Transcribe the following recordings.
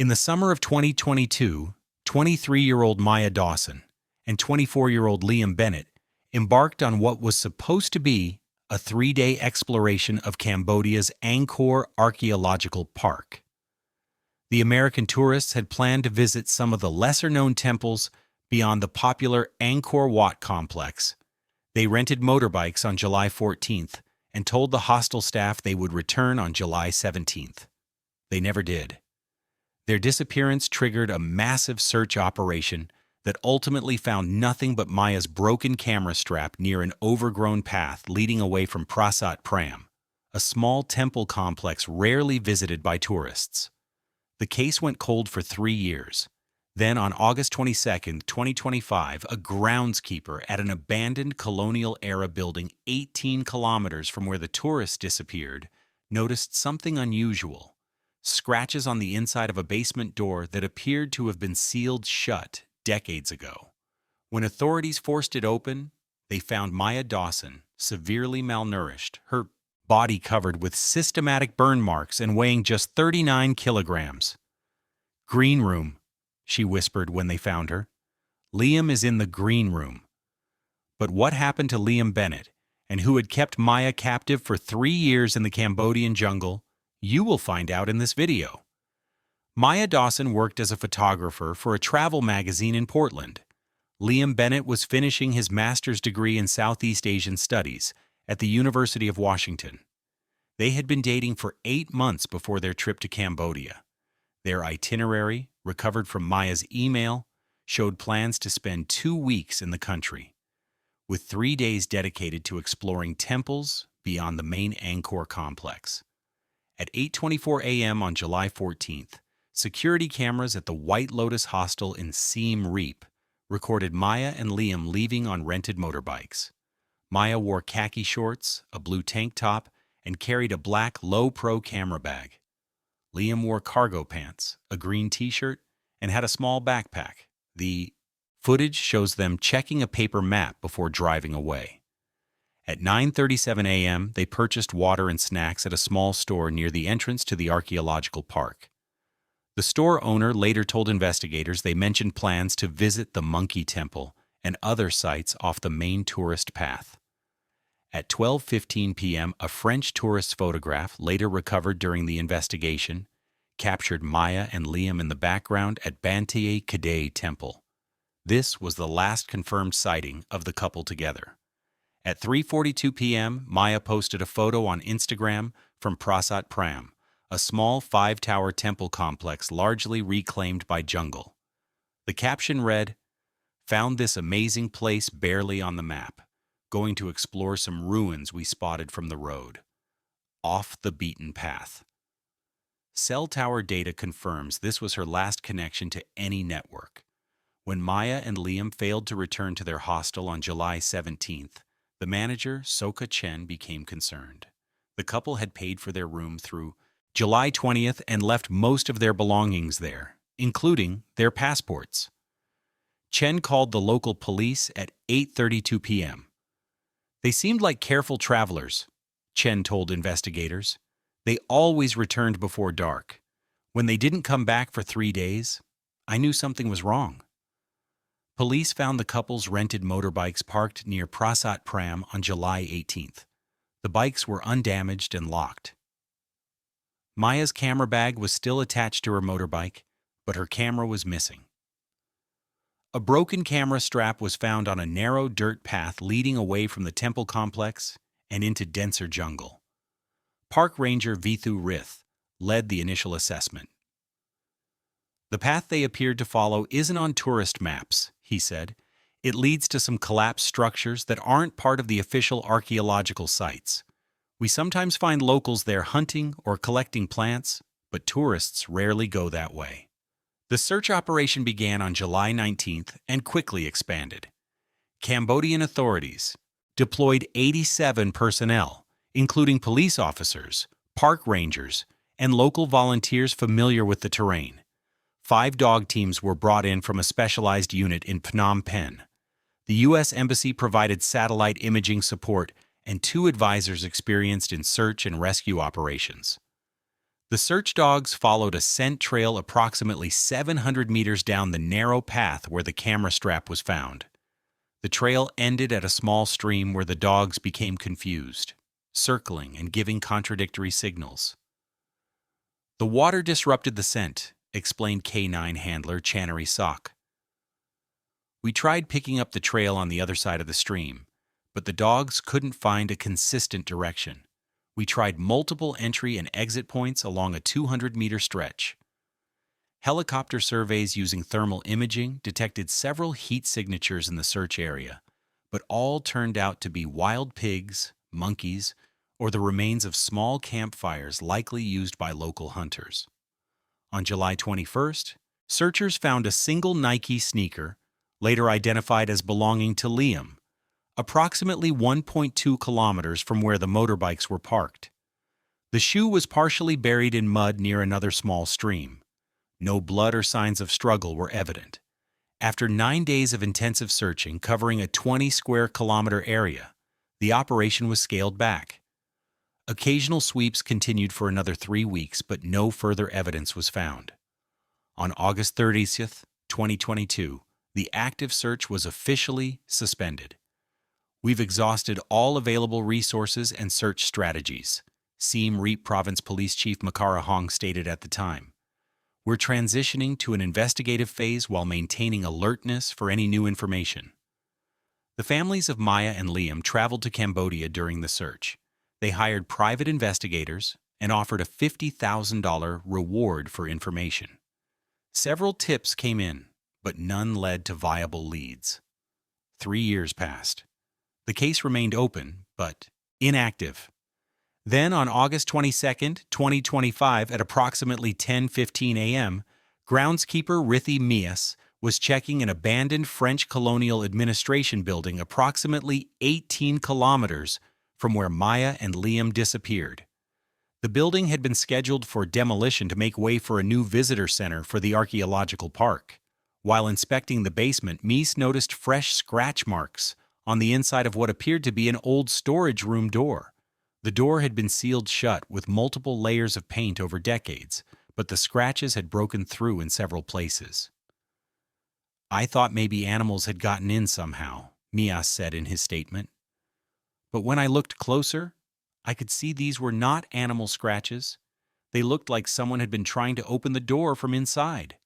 In the summer of 2022, 23-year-old Maya Dawson and 24-year-old Liam Bennett embarked on what was supposed to be a 3-day exploration of Cambodia's Angkor archaeological park. The American tourists had planned to visit some of the lesser-known temples beyond the popular Angkor Wat complex. They rented motorbikes on July 14th and told the hostel staff they would return on July 17th. They never did. Their disappearance triggered a massive search operation that ultimately found nothing but Maya's broken camera strap near an overgrown path leading away from Prasat Pram, a small temple complex rarely visited by tourists. The case went cold for 3 years. Then, on August 22, 2025, a groundskeeper at an abandoned colonial-era building 18 kilometers from where the tourists disappeared noticed something unusual: scratches on the inside of a basement door that appeared to have been sealed shut decades ago. When authorities forced it open, they found Maya Dawson severely malnourished, her body covered with systematic burn marks and weighing just 39 kilograms. "Green room," she whispered when they found her. "Liam is in the green room." But what happened to Liam Bennett, and who had kept Maya captive for 3 years in the Cambodian jungle, you will find out in this video. Maya Dawson worked as a photographer for a travel magazine in Portland. Liam Bennett was finishing his master's degree in Southeast Asian Studies at the University of Washington. They had been dating for 8 months before their trip to Cambodia. Their itinerary, recovered from Maya's email, showed plans to spend 2 weeks in the country, with 3 days dedicated to exploring temples beyond the main Angkor complex. At 8:24 a.m. on July 14th, security cameras at the White Lotus Hostel in Siem Reap recorded Maya and Liam leaving on rented motorbikes. Maya wore khaki shorts, a blue tank top, and carried a black low-pro camera bag. Liam wore cargo pants, a green t-shirt, and had a small backpack. The footage shows them checking a paper map before driving away. At 9:37 a.m., they purchased water and snacks at a small store near the entrance to the archaeological park. The store owner later told investigators they mentioned plans to visit the Monkey Temple and other sites off the main tourist path. At 12:15 p.m., a French tourist's photograph, later recovered during the investigation, captured Maya and Liam in the background at Banteay Kadai Temple. This was the last confirmed sighting of the couple together. At 3:42 p.m., Maya posted a photo on Instagram from Prasat Pram, a small 5-tower temple complex largely reclaimed by jungle. The caption read, "Found this amazing place barely on the map. Going to explore some ruins we spotted from the road. Off the beaten path." Cell tower data confirms this was her last connection to any network. When Maya and Liam failed to return to their hostel on July 17th, the manager, Soka Chen, became concerned. The couple had paid for their room through July 20th and left most of their belongings there, including their passports. Chen called the local police at 8:32 p.m. "They seemed like careful travelers," Chen told investigators. "They always returned before dark. When they didn't come back for 3 days, I knew something was wrong." Police found the couple's rented motorbikes parked near Prasat Pram on July 18th. The bikes were undamaged and locked. Maya's camera bag was still attached to her motorbike, but her camera was missing. A broken camera strap was found on a narrow dirt path leading away from the temple complex and into denser jungle. Park Ranger Vithu Rith led the initial assessment. "The path they appeared to follow isn't on tourist maps," he said. "It leads to some collapsed structures that aren't part of the official archaeological sites. We sometimes find locals there hunting or collecting plants, but tourists rarely go that way." The search operation began on July 19th and quickly expanded. Cambodian authorities deployed 87 personnel, including police officers, park rangers, and local volunteers familiar with the terrain. 5 dog teams were brought in from a specialized unit in Phnom Penh. The U.S. Embassy provided satellite imaging support, and 2 advisors experienced in search and rescue operations. The search dogs followed a scent trail approximately 700 meters down the narrow path where the camera strap was found. The trail ended at a small stream where the dogs became confused, circling and giving contradictory signals. The water disrupted the scent, explained K9 handler Channery Sock. We tried picking up the trail on the other side of the stream, but the dogs couldn't find a consistent direction. We tried multiple entry and exit points along a 200-meter stretch. Helicopter surveys using thermal imaging detected several heat signatures in the search area, but all turned out to be wild pigs, monkeys, or the remains of small campfires likely used by local hunters. On July 21st, searchers found a single Nike sneaker, later identified as belonging to Liam, approximately 1.2 kilometers from where the motorbikes were parked. The shoe was partially buried in mud near another small stream. No blood or signs of struggle were evident. After 9 days of intensive searching covering a 20-square-kilometer area, the operation was scaled back. Occasional sweeps continued for another 3 weeks, but no further evidence was found. On August 30th, 2022, the active search was officially suspended. We've exhausted all available resources and search strategies, Siem Reap Province Police Chief Makara Hong stated at the time. We're transitioning to an investigative phase while maintaining alertness for any new information. The families of Maya and Liam traveled to Cambodia during the search. They hired private investigators and offered a $50,000 reward for information. Several tips came in, but none led to viable leads. 3 years passed. The case remained open, but inactive. Then, on August 22, 2025, at approximately 10:15 a.m., groundskeeper Rithi Mias was checking an abandoned French colonial administration building approximately 18 kilometers from where Maya and Liam disappeared. The building had been scheduled for demolition to make way for a new visitor center for the archaeological park. While inspecting the basement, Mies noticed fresh scratch marks on the inside of what appeared to be an old storage room door. The door had been sealed shut with multiple layers of paint over decades, but the scratches had broken through in several places. "I thought maybe animals had gotten in somehow," Mias said in his statement. "But when I looked closer, I could see these were not animal scratches. They looked like someone had been trying to open the door from inside."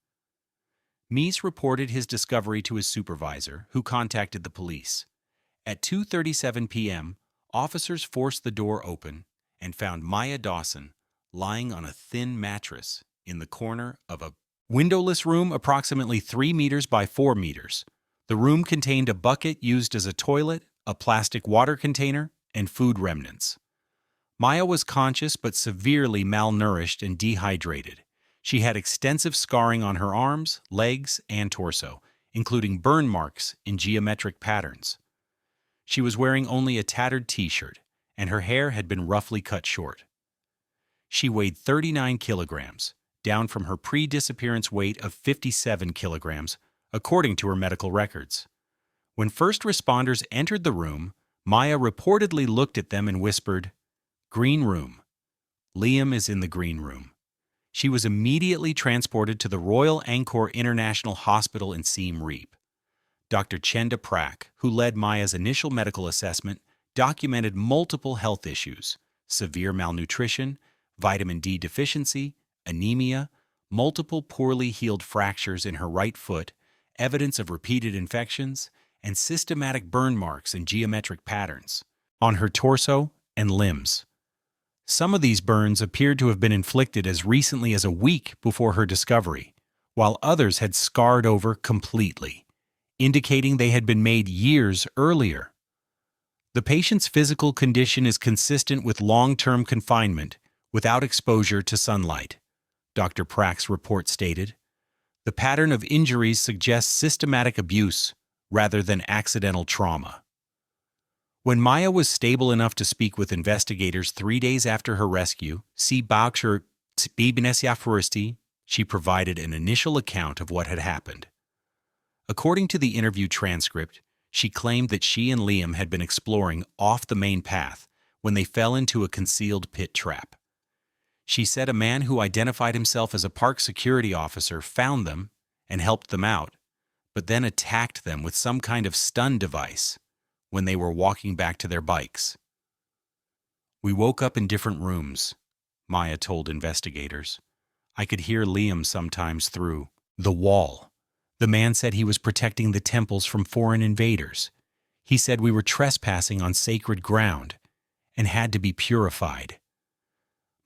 Mies reported his discovery to his supervisor, who contacted the police. At 2:37 p.m., officers forced the door open and found Maya Dawson lying on a thin mattress in the corner of a windowless room approximately 3 meters by 4 meters. The room contained a bucket used as a toilet, a plastic water container, and food remnants. Maya was conscious but severely malnourished and dehydrated. She had extensive scarring on her arms, legs, and torso, including burn marks in geometric patterns. She was wearing only a tattered t-shirt, and her hair had been roughly cut short. She weighed 39 kilograms, down from her pre-disappearance weight of 57 kilograms, according to her medical records. When first responders entered the room, Maya reportedly looked at them and whispered, "Green room. Liam is in the green room." She was immediately transported to the Royal Angkor International Hospital in Siem Reap. Dr. Chenda Prak, who led Maya's initial medical assessment, documented multiple health issues: severe malnutrition, vitamin D deficiency, anemia, multiple poorly healed fractures in her right foot, evidence of repeated infections, and systematic burn marks and geometric patterns on her torso and limbs. Some of these burns appeared to have been inflicted as recently as a week before her discovery, while others had scarred over completely, indicating they had been made years earlier. The patient's physical condition is consistent with long-term confinement without exposure to sunlight, Dr. Prak's report stated. The pattern of injuries suggests systematic abuse rather than accidental trauma. When Maya was stable enough to speak with investigators 3 days after her rescue, she provided an initial account of what had happened. According to the interview transcript, she claimed that she and Liam had been exploring off the main path when they fell into a concealed pit trap. She said a man who identified himself as a park security officer found them and helped them out, but then attacked them with some kind of stun device when they were walking back to their bikes. "We woke up in different rooms," Maya told investigators. "I could hear Liam sometimes through the wall. The man said he was protecting the temples from foreign invaders. He said we were trespassing on sacred ground and had to be purified."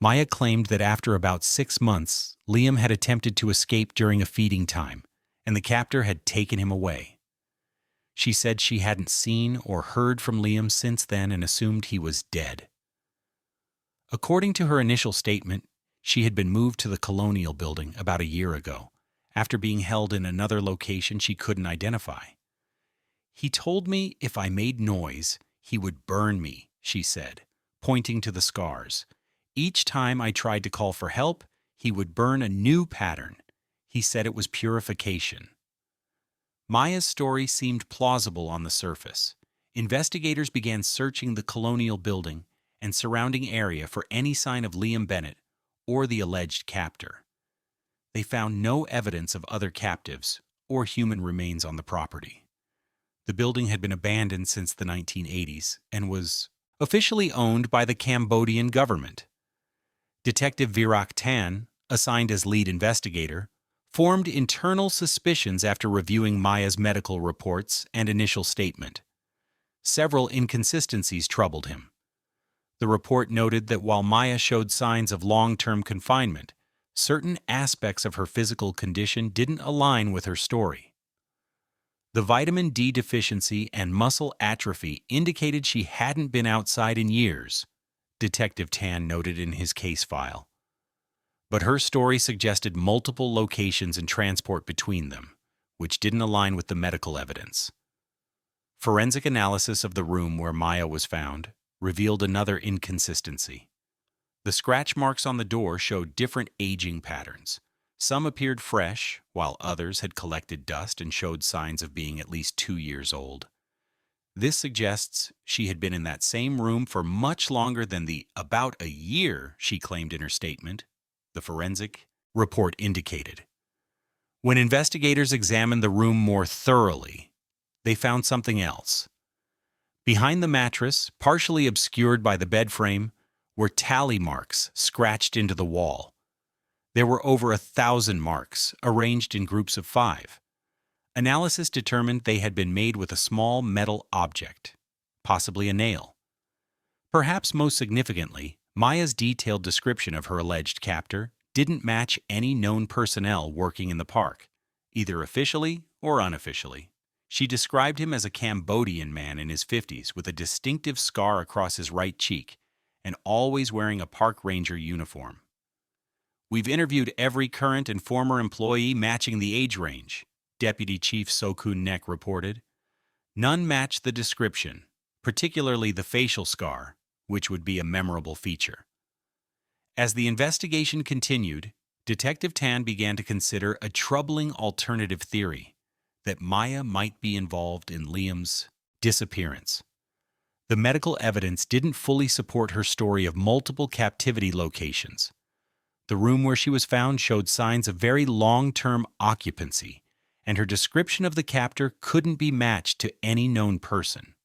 Maya claimed that after about 6 months, Liam had attempted to escape during a feeding time, and the captor had taken him away. She said she hadn't seen or heard from Liam since then and assumed he was dead. According to her initial statement, she had been moved to the Colonial Building about a year ago, after being held in another location she couldn't identify. "He told me if I made noise, he would burn me," she said, pointing to the scars. "Each time I tried to call for help, he would burn a new pattern. He said it was purification." Maya's story seemed plausible on the surface. Investigators began searching the Colonial Building and surrounding area for any sign of Liam Bennett or the alleged captor. They found no evidence of other captives or human remains on the property. The building had been abandoned since the 1980s and was officially owned by the Cambodian government. Detective Virak Tan, assigned as lead investigator, formed internal suspicions after reviewing Maya's medical reports and initial statement. Several inconsistencies troubled him. The report noted that while Maya showed signs of long-term confinement, certain aspects of her physical condition didn't align with her story. The vitamin D deficiency and muscle atrophy indicated she hadn't been outside in years, Detective Tan noted in his case file. But her story suggested multiple locations and transport between them, which didn't align with the medical evidence. Forensic analysis of the room where Maya was found revealed another inconsistency. The scratch marks on the door showed different aging patterns. Some appeared fresh, while others had collected dust and showed signs of being at least 2 years old. This suggests she had been in that same room for much longer than the "about a year" she claimed in her statement, the forensic report indicated. When investigators examined the room more thoroughly, they found something else. Behind the mattress, partially obscured by the bed frame, were tally marks scratched into the wall. There were over 1,000 marks, arranged in groups of 5. Analysis determined they had been made with a small metal object, possibly a nail. Perhaps most significantly, Maya's detailed description of her alleged captor didn't match any known personnel working in the park, either officially or unofficially. She described him as a Cambodian man in his 50s with a distinctive scar across his right cheek and always wearing a park ranger uniform. "We've interviewed every current and former employee matching the age range," Deputy Chief Sokun Nek reported. "None matched the description, particularly the facial scar, which would be a memorable feature." As the investigation continued, Detective Tan began to consider a troubling alternative theory that Maya might be involved in Liam's disappearance. The medical evidence didn't fully support her story of multiple captivity locations. The room where she was found showed signs of very long-term occupancy, and her description of the captor couldn't be matched to any known person.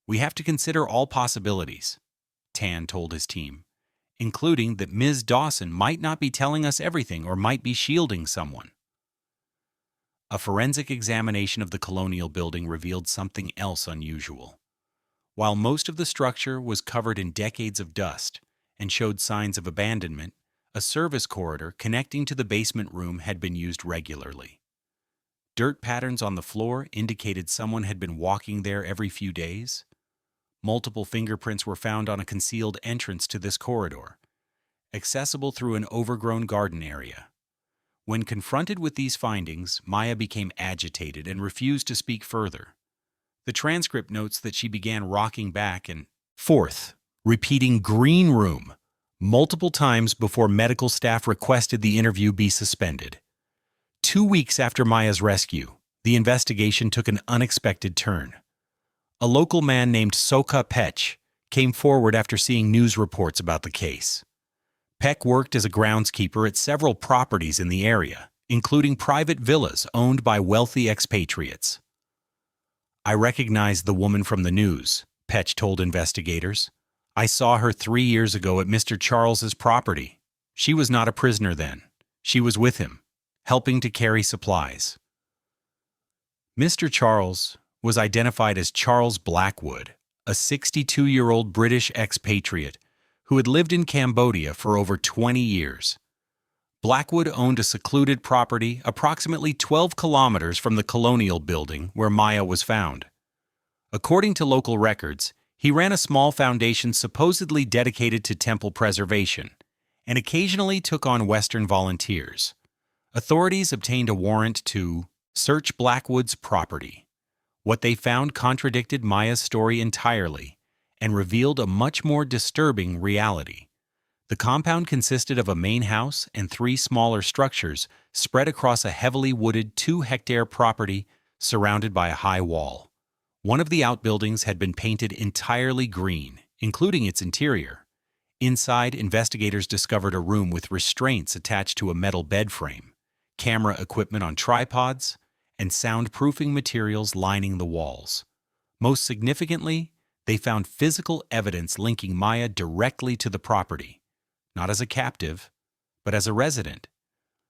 "We have to consider all possibilities," Tan told his team, including that Ms. Dawson might not be telling us everything or might be shielding someone. A forensic examination of the Colonial Building revealed something else unusual. While most of the structure was covered in decades of dust and showed signs of abandonment, a service corridor connecting to the basement room had been used regularly. Dirt patterns on the floor indicated someone had been walking there every few days. Multiple fingerprints were found on a concealed entrance to this corridor, accessible through an overgrown garden area. When confronted with these findings, Maya became agitated and refused to speak further. The transcript notes that she began rocking back and forth, repeating "green room" multiple times before medical staff requested the interview be suspended. 2 weeks after Maya's rescue, the investigation took an unexpected turn. A local man named Soka Pech came forward after seeing news reports about the case. Peck worked as a groundskeeper at several properties in the area, including private villas owned by wealthy expatriates. "I recognized the woman from the news," Peck told investigators. "I saw her 3 years ago at Mr. Charles's property. She was not a prisoner then. She was with him, helping to carry supplies." Mr. Charles was identified as Charles Blackwood, a 62-year-old British expatriate who had lived in Cambodia for over 20 years. Blackwood owned a secluded property approximately 12 kilometers from the colonial building where Maya was found. According to local records, he ran a small foundation supposedly dedicated to temple preservation and occasionally took on Western volunteers. Authorities obtained a warrant to search Blackwood's property. What they found contradicted Maya's story entirely and revealed a much more disturbing reality. The compound consisted of a main house and 3 smaller structures spread across a heavily wooded 2-hectare property surrounded by a high wall. One of the outbuildings had been painted entirely green, including its interior. Inside, investigators discovered a room with restraints attached to a metal bed frame, camera equipment on tripods, and soundproofing materials lining the walls. Most significantly, they found physical evidence linking Maya directly to the property, not as a captive, but as a resident.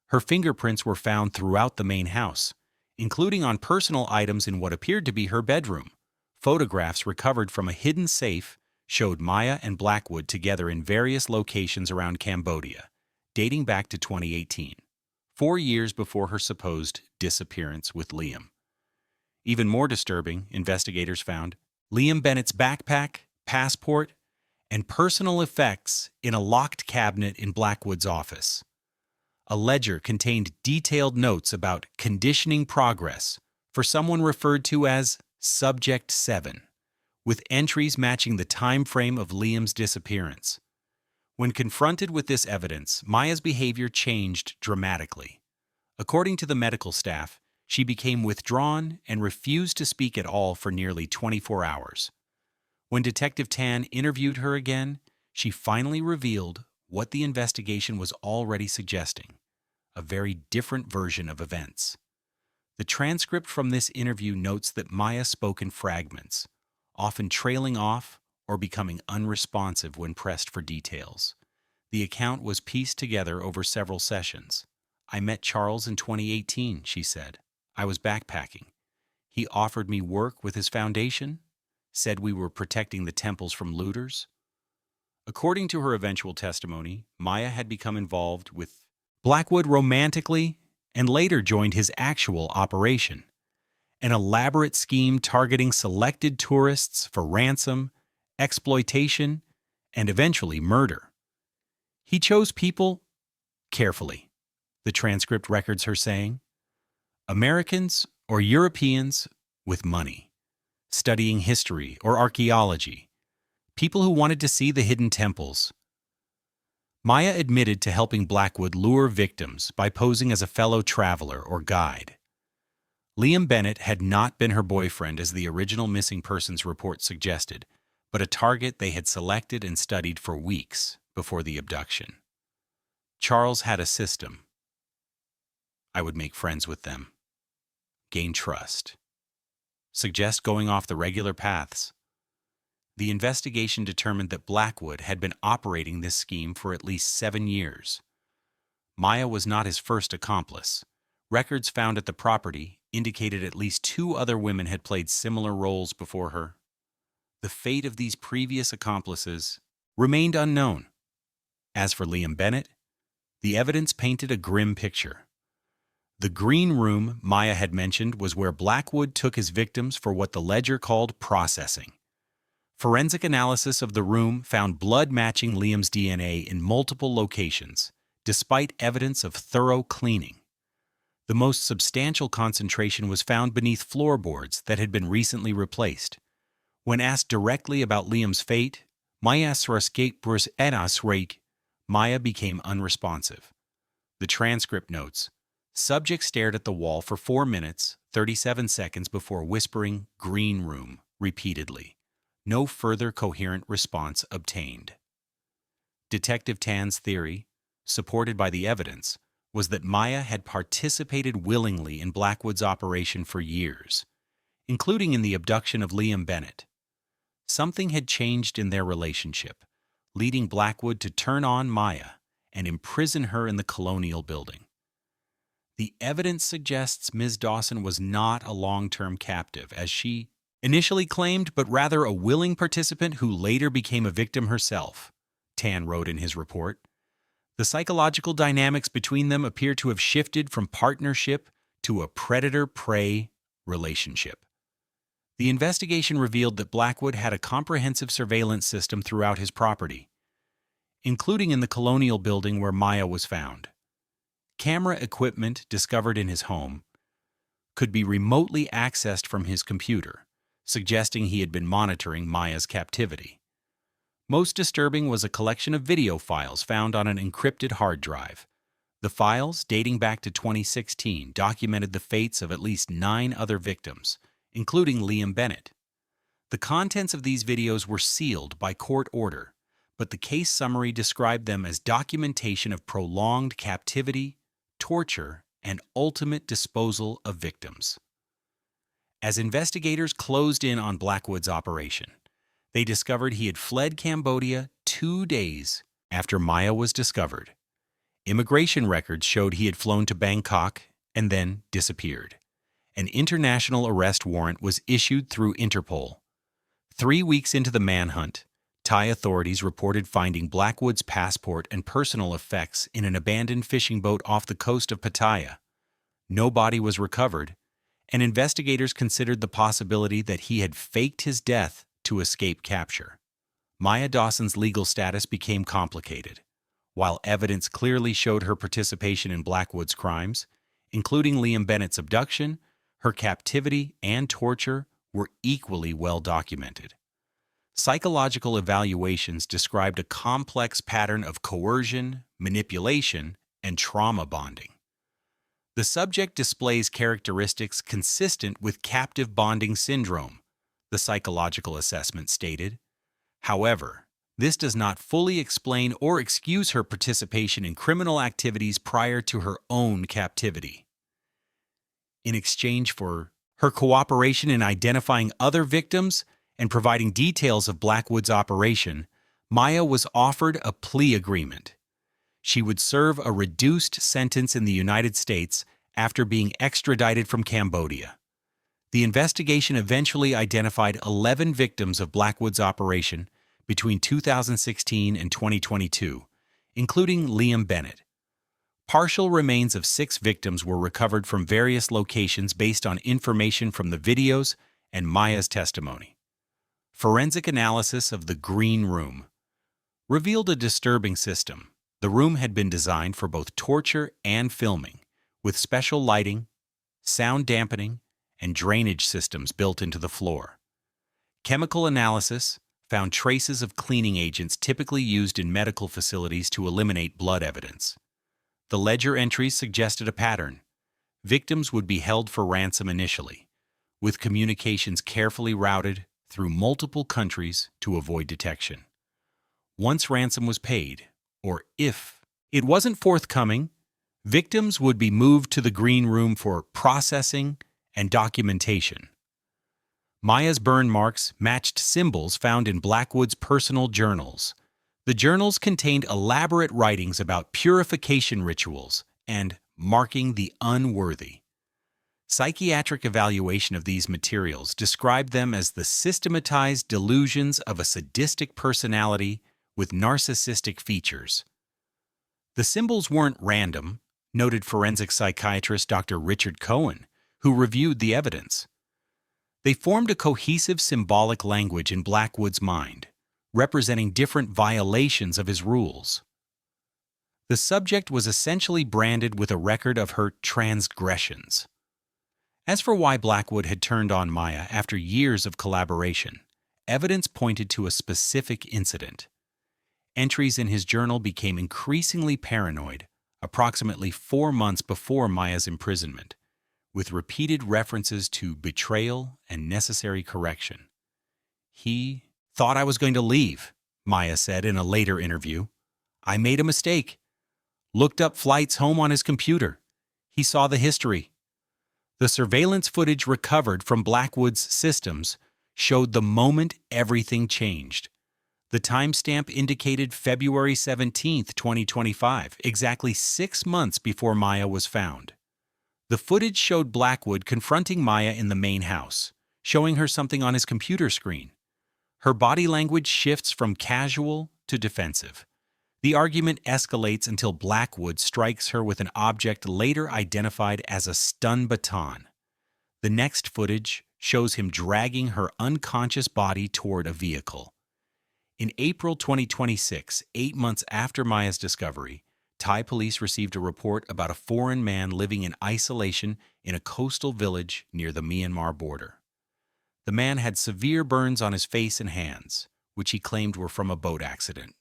Her fingerprints were found throughout the main house, including on personal items in what appeared to be her bedroom. Photographs recovered from a hidden safe showed Maya and Blackwood together in various locations around Cambodia, dating back to 2018, 4 years before her supposed disappearance with Liam. Even more disturbing, investigators found Liam Bennett's backpack, passport, and personal effects in a locked cabinet in Blackwood's office. A ledger contained detailed notes about conditioning progress for someone referred to as Subject 7, with entries matching the time frame of Liam's disappearance. When confronted with this evidence, Maya's behavior changed dramatically. According to the medical staff, she became withdrawn and refused to speak at all for nearly 24 hours. When Detective Tan interviewed her again, she finally revealed what the investigation was already suggesting: a very different version of events. The transcript from this interview notes that Maya spoke in fragments, often trailing off or becoming unresponsive when pressed for details. The account was pieced together over several sessions. "I met Charles in 2018, she said. "I was backpacking. He offered me work with his foundation, said we were protecting the temples from looters." According to her eventual testimony, Maya had become involved with Blackwood romantically and later joined his actual operation, an elaborate scheme targeting selected tourists for ransom, exploitation, and eventually murder. "He chose people carefully," the transcript records her saying. "Americans or Europeans with money, studying history or archaeology, people who wanted to see the hidden temples." Maya admitted to helping Blackwood lure victims by posing as a fellow traveler or guide. Liam Bennett had not been her boyfriend as the original missing persons report suggested, but a target they had selected and studied for weeks before the abduction. Charles had a system. "I would make friends with them, gain trust, suggest going off the regular paths." The investigation determined that Blackwood had been operating this scheme for at least 7 years. Maya was not his first accomplice. Records found at the property indicated at least 2 other women had played similar roles before her. The fate of these previous accomplices remained unknown. As for Liam Bennett, the evidence painted a grim picture. The green room Maya had mentioned was where Blackwood took his victims for what the ledger called processing. Forensic analysis of the room found blood matching Liam's DNA in multiple locations, despite evidence of thorough cleaning. The most substantial concentration was found beneath floorboards that had been recently replaced. When asked directly about Liam's fate, Maya became unresponsive. The transcript notes, "Subject stared at the wall for 4 minutes, 37 seconds before whispering 'green room' repeatedly. No further coherent response obtained." Detective Tan's theory, supported by the evidence, was that Maya had participated willingly in Blackwood's operation for years, including in the abduction of Liam Bennett. Something had changed in their relationship, leading Blackwood to turn on Maya and imprison her in the Colonial Building. The evidence suggests Ms. Dawson was not a long-term captive, as she initially claimed, but rather a willing participant who later became a victim herself, Tan wrote in his report. The psychological dynamics between them appear to have shifted from partnership to a predator-prey relationship. The investigation revealed that Blackwood had a comprehensive surveillance system throughout his property, including in the Colonial Building where Maya was found. Camera equipment discovered in his home could be remotely accessed from his computer, suggesting he had been monitoring Maya's captivity. Most disturbing was a collection of video files found on an encrypted hard drive. The files, dating back to 2016, documented the fates of at least 9 other victims, including Liam Bennett. The contents of these videos were sealed by court order, but the case summary described them as documentation of prolonged captivity, torture, and ultimate disposal of victims. As investigators closed in on Blackwood's operation, they discovered he had fled Cambodia 2 days after Maya was discovered. Immigration records showed he had flown to Bangkok and then disappeared. An international arrest warrant was issued through Interpol. 3 weeks into the manhunt, Thai authorities reported finding Blackwood's passport and personal effects in an abandoned fishing boat off the coast of Pattaya. No body was recovered, and investigators considered the possibility that he had faked his death to escape capture. Maya Dawson's legal status became complicated. While evidence clearly showed her participation in Blackwood's crimes, including Liam Bennett's abduction, her captivity and torture were equally well documented. Psychological evaluations described a complex pattern of coercion, manipulation, and trauma bonding. The subject displays characteristics consistent with captive bonding syndrome, the psychological assessment stated. However, this does not fully explain or excuse her participation in criminal activities prior to her own captivity. In exchange for her cooperation in identifying other victims and providing details of Blackwood's operation, Maya was offered a plea agreement. She would serve a reduced sentence in the United States after being extradited from Cambodia. The investigation eventually identified 11 victims of Blackwood's operation between 2016 and 2022, including Liam Bennett. Partial remains of 6 victims were recovered from various locations based on information from the videos and Maya's testimony. Forensic analysis of the Green Room revealed a disturbing system. The room had been designed for both torture and filming, with special lighting, sound dampening, and drainage systems built into the floor. Chemical analysis found traces of cleaning agents typically used in medical facilities to eliminate blood evidence. The ledger entries suggested a pattern. Victims would be held for ransom initially, with communications carefully routed through multiple countries to avoid detection. Once ransom was paid, or if it wasn't forthcoming, victims would be moved to the Green Room for processing and documentation. Maya's burn marks matched symbols found in Blackwood's personal journals. The journals contained elaborate writings about purification rituals and marking the unworthy. Psychiatric evaluation of these materials described them as the systematized delusions of a sadistic personality with narcissistic features. The symbols weren't random, noted forensic psychiatrist Dr. Richard Cohen, who reviewed the evidence. They formed a cohesive symbolic language in Blackwood's mind, representing different violations of his rules. The subject was essentially branded with a record of her transgressions. As for why Blackwood had turned on Maya after years of collaboration, evidence pointed to a specific incident. Entries in his journal became increasingly paranoid approximately 4 months before Maya's imprisonment, with repeated references to betrayal and necessary correction. "He thought I was going to leave," Maya said in a later interview. I made a mistake. Looked up flights home on his computer. He saw the history. The surveillance footage recovered from Blackwood's systems showed the moment everything changed. The timestamp indicated February 17, 2025, exactly 6 months before Maya was found. The footage showed Blackwood confronting Maya in the main house, showing her something on his computer screen. Her body language shifts from casual to defensive. The argument escalates until Blackwood strikes her with an object later identified as a stun baton. The next footage shows him dragging her unconscious body toward a vehicle. In April 2026, 8 months after Maya's discovery, Thai police received a report about a foreign man living in isolation in a coastal village near the Myanmar border. The man had severe burns on his face and hands, which he claimed were from a boat accident.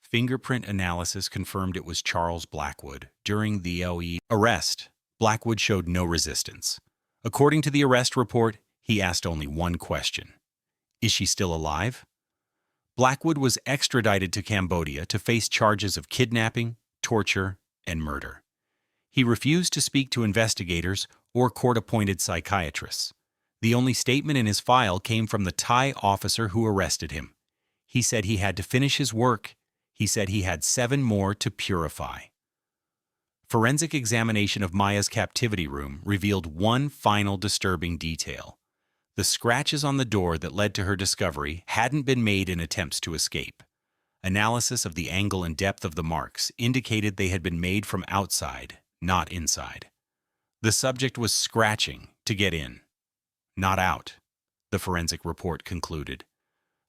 Fingerprint analysis confirmed it was Charles Blackwood. During the arrest, Blackwood showed no resistance. According to the arrest report, he asked only one question: "Is she still alive?" Blackwood was extradited to Cambodia to face charges of kidnapping, torture, and murder. He refused to speak to investigators or court-appointed psychiatrists. The only statement in his file came from the Thai officer who arrested him. He said he had to finish his work. He said he had 7 more to purify. Forensic examination of Maya's captivity room revealed one final disturbing detail. The scratches on the door that led to her discovery hadn't been made in attempts to escape. Analysis of the angle and depth of the marks indicated they had been made from outside, not inside. The subject was scratching to get in, not out, the forensic report concluded.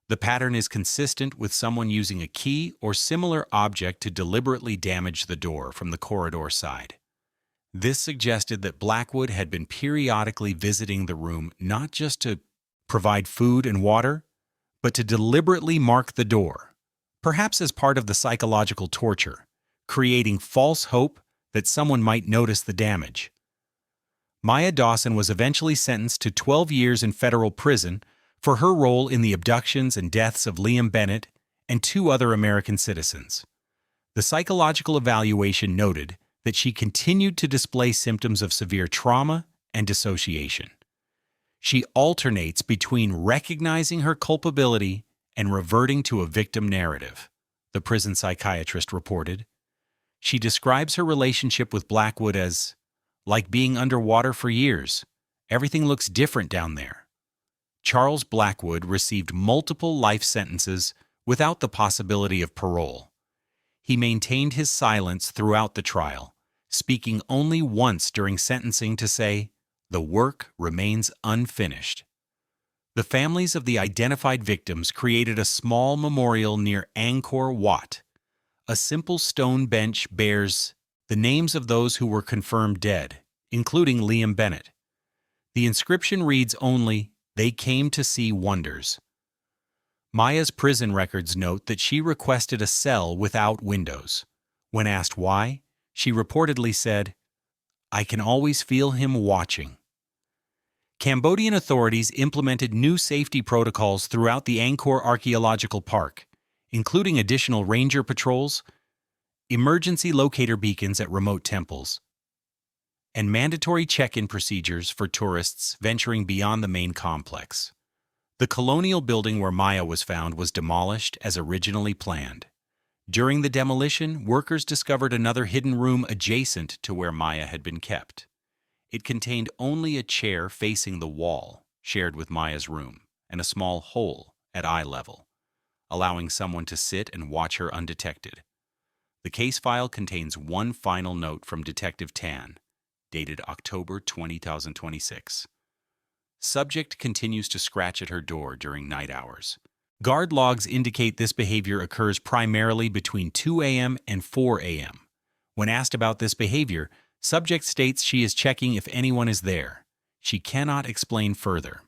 The pattern is consistent with someone using a key or similar object to deliberately damage the door from the corridor side. This suggested that Blackwood had been periodically visiting the room not just to provide food and water, but to deliberately mark the door, perhaps as part of the psychological torture, creating false hope that someone might notice the damage. Maya Dawson was eventually sentenced to 12 years in federal prison for her role in the abductions and deaths of Liam Bennett and 2 other American citizens. The psychological evaluation noted that she continued to display symptoms of severe trauma and dissociation. She alternates between recognizing her culpability and reverting to a victim narrative, the prison psychiatrist reported. She describes her relationship with Blackwood as like being underwater for years. Everything looks different down there. Charles Blackwood received multiple life sentences without the possibility of parole. He maintained his silence throughout the trial, speaking only once during sentencing to say, "The work remains unfinished." The families of the identified victims created a small memorial near Angkor Wat. A simple stone bench bears the names of those who were confirmed dead, including Liam Bennett. The inscription reads only, "They came to see wonders." Maya's prison records note that she requested a cell without windows. When asked why, she reportedly said, "I can always feel him watching." Cambodian authorities implemented new safety protocols throughout the Angkor Archaeological Park, including additional ranger patrols, emergency locator beacons at remote temples, and mandatory check-in procedures for tourists venturing beyond the main complex. The colonial building where Maya was found was demolished as originally planned. During the demolition, workers discovered another hidden room adjacent to where Maya had been kept. It contained only a chair facing the wall, shared with Maya's room, and a small hole at eye level, allowing someone to sit and watch her undetected. The case file contains one final note from Detective Tan, dated October 2026. Subject continues to scratch at her door during night hours. Guard logs indicate this behavior occurs primarily between 2 a.m. and 4 a.m. When asked about this behavior, subject states she is checking if anyone is there. She cannot explain further.